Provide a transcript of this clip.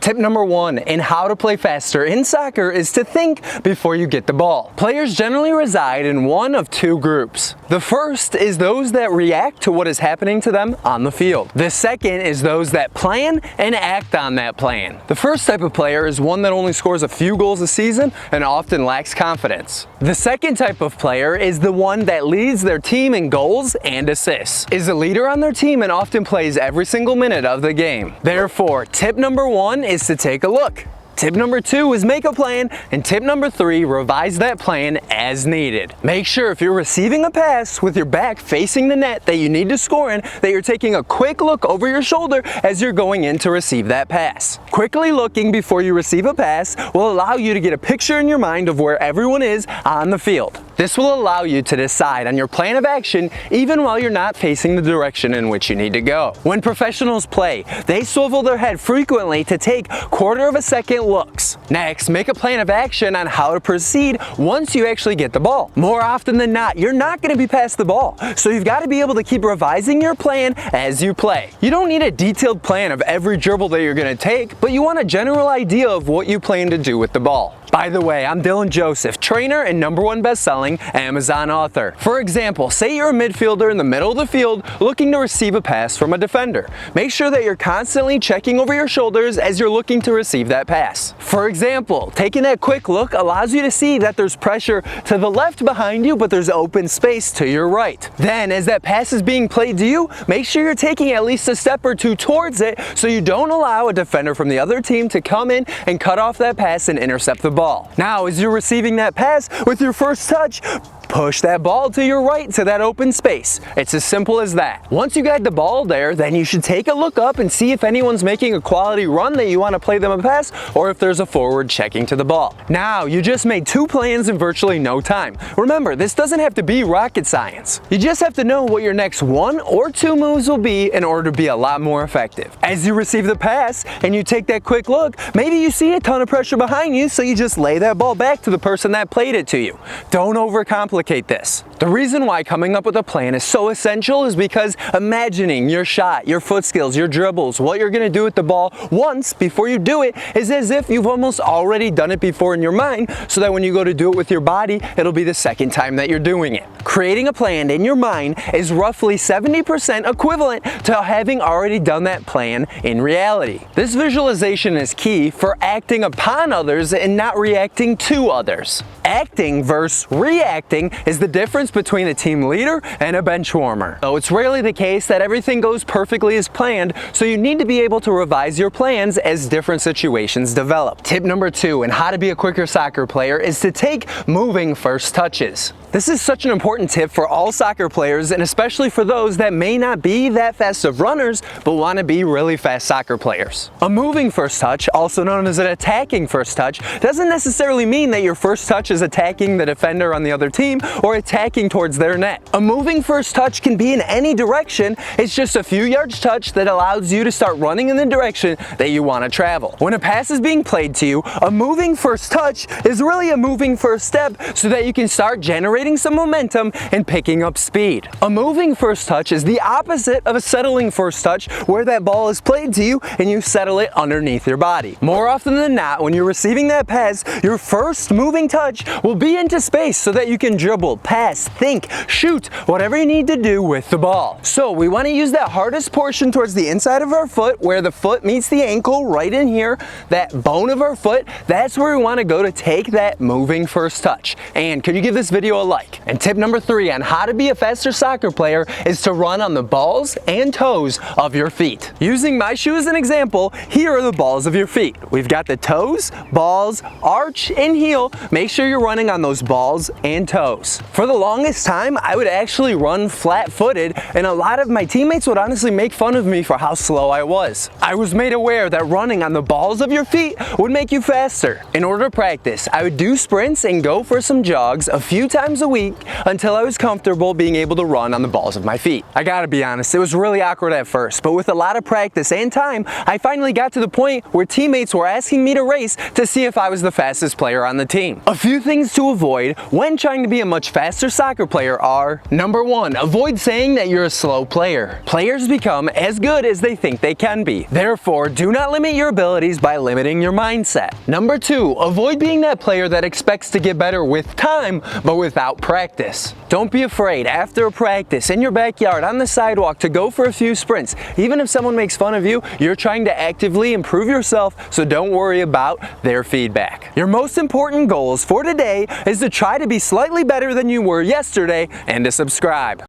Tip number 1 in how to play faster in soccer is to think before you get the ball. Players generally reside in one of two groups. The first is those that react to what is happening to them on the field. The second is those that plan and act on that plan. The first type of player is one that only scores a few goals a season and often lacks confidence. The second type of player is the one that leads their team in goals and assists, is a leader on their team and often plays every single minute of the game. Therefore, tip number 1 is to take a look. Tip number 2 is make a plan, and tip number 3, revise that plan as needed. Make sure if you're receiving a pass with your back facing the net that you need to score in, that you're taking a quick look over your shoulder as you're going in to receive that pass. Quickly looking before you receive a pass will allow you to get a picture in your mind of where everyone is on the field. This will allow you to decide on your plan of action even while you're not facing the direction in which you need to go. When professionals play, they swivel their head frequently to take quarter of a second looks. Next, make a plan of action on how to proceed once you actually get the ball. More often than not, you're not going to be past the ball, so you've got to be able to keep revising your plan as you play. You don't need a detailed plan of every dribble that you're going to take, but you want a general idea of what you plan to do with the ball. By the way, I'm Dylan Joseph, trainer and #1 best-selling Amazon author. For example, say you're a midfielder in the middle of the field looking to receive a pass from a defender. Make sure that you're constantly checking over your shoulders as you're looking to receive that pass. For example, taking that quick look allows you to see that there's pressure to the left behind you, but there's open space to your right. Then, as that pass is being played to you, make sure you're taking at least a step or two towards it so you don't allow a defender from the other team to come in and cut off that pass and intercept the ball. Now, as you're receiving that pass with your first touch, push that ball to your right to that open space. It's as simple as that. Once you got the ball there, then you should take a look up and see if anyone's making a quality run that you want to play them a pass, or if there's a forward checking to the ball. Now, you just made 2 plans in virtually no time. Remember, this doesn't have to be rocket science. You just have to know what your next 1 or 2 moves will be in order to be a lot more effective. As you receive the pass and you take that quick look, maybe you see a ton of pressure behind you, so you just lay that ball back to the person that played it to you. Don't overcomplicate this. The reason why coming up with a plan is so essential is because imagining your shot, your foot skills, your dribbles, what you're going to do with the ball once before you do it is as if you've almost already done it before in your mind, so that when you go to do it with your body, it'll be the second time that you're doing it. Creating a plan in your mind is roughly 70% equivalent to having already done that plan in reality. This visualization is key for acting upon others and not reacting to others. Acting versus reacting is the difference between a team leader and a bench warmer. Though it's rarely the case that everything goes perfectly as planned, so you need to be able to revise your plans as different situations develop. Tip number 2 in how to be a quicker soccer player is to take moving first touches. This is such an important tip for all soccer players, and especially for those that may not be that fast of runners but want to be really fast soccer players. A moving first touch, also known as an attacking first touch, doesn't necessarily mean that your first touch is attacking the defender on the other team or attacking towards their net. A moving first touch can be in any direction. It's just a few yards touch that allows you to start running in the direction that you want to travel. When a pass is being played to you, a moving first touch is really a moving first step so that you can start generating some momentum and picking up speed. A moving first touch is the opposite of a settling first touch, where that ball is played to you and you settle it underneath your body. More often than not, when you're receiving that pass, your first moving touch will be into space so that you can dribble, pass, think, shoot, whatever you need to do with the ball. So we want to use that hardest portion towards the inside of our foot, where the foot meets the ankle, right in here, that bone of our foot. That's where we want to go to take that moving first touch. And could you give this video a like? And tip number 3 on how to be a faster soccer player is to run on the balls and toes of your feet. Using my shoe as an example, here are the balls of your feet. We've got the toes, balls, arch, and heel. Make sure you're running on those balls and toes. For the longest time, I would actually run flat-footed, and a lot of my teammates would honestly make fun of me for how slow I was. I was made aware that running on the balls of your feet would make you faster. In order to practice, I would do sprints and go for some jogs a few times times a week until I was comfortable being able to run on the balls of my feet. I gotta be honest, it was really awkward at first, but with a lot of practice and time, I finally got to the point where teammates were asking me to race to see if I was the fastest player on the team. A few things to avoid when trying to be a much faster soccer player are: number 1, avoid saying that you're a slow player. Players become as good as they think they can be. Therefore, do not limit your abilities by limiting your mindset. Number 2, avoid being that player that expects to get better with time, but without practice. Don't be afraid after a practice in your backyard on the sidewalk to go for a few sprints. Even if someone makes fun of you, you're trying to actively improve yourself, so don't worry about their feedback. Your most important goals for today is to try to be slightly better than you were yesterday and to subscribe.